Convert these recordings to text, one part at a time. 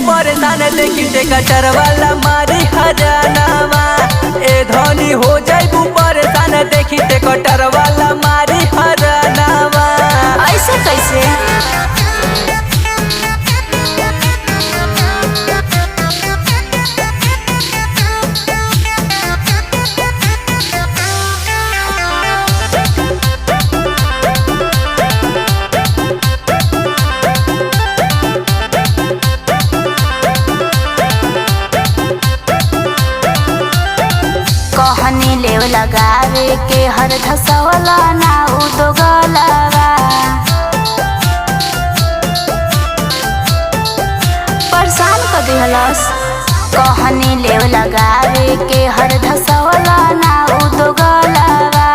परेशान देखी ट्रैक्टर वाला मारी हरानावा। ए धनी हो जाइबू परेशान देखी ट्रैक्टर वाला मारी हरानावा। ऐसे कैसे? कहनी लेव लगावे के हर धसवला ना उदो गलावा। परेशान कर दिहलस। कहनी लेव लगावे के हर धसवला ना उदो गलावा।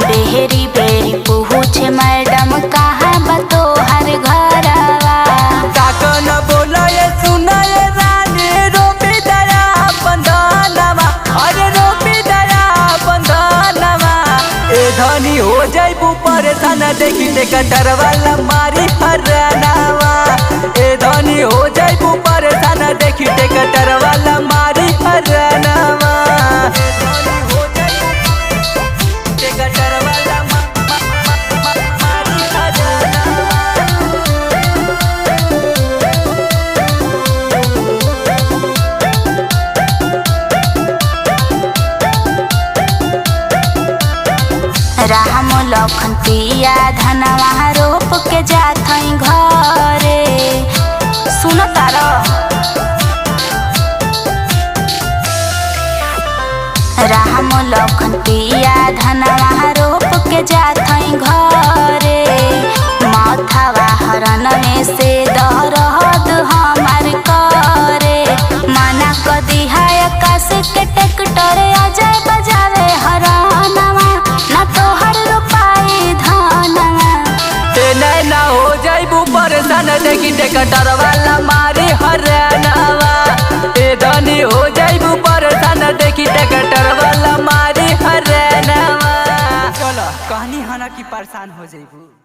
बेहरी बेरी पूछे मैडम कहाँ बा तोहर घरवा। काको न बोला ये सुना ये रानी रोपी दया बंधनवा। अरे रोपी दया बंधनवा। ए धनी हो जाइबू परेशान देखी ट्रैक्टर वाला मारी हरानावा। ए धनी हो जाइबू परेशान देखी ट्रैक्टर वाला मारी हरानावा। ट्रैक्टर वाला मारी हरानावा। राम लखन पिया धनवा रोप के जात घरे। सुन तार राम लखन पिया धनवा रोप के जात घरे। माथावा हरन में से दहरद हमार करे। मना क दिहा आकाश के ट्रैक्टर आ जाए बजावे हरनवा। ना तोहर रुपाई धनवा। ना हो जाइबू परेशान देखी ट्रैक्टर वाला मारी हरानावा। ए धनी हो जाइबू परेशान देखी ट्रैक्टर वाला मारी हरानावा। चलो कहनी हना की परेशान हो जाइबू।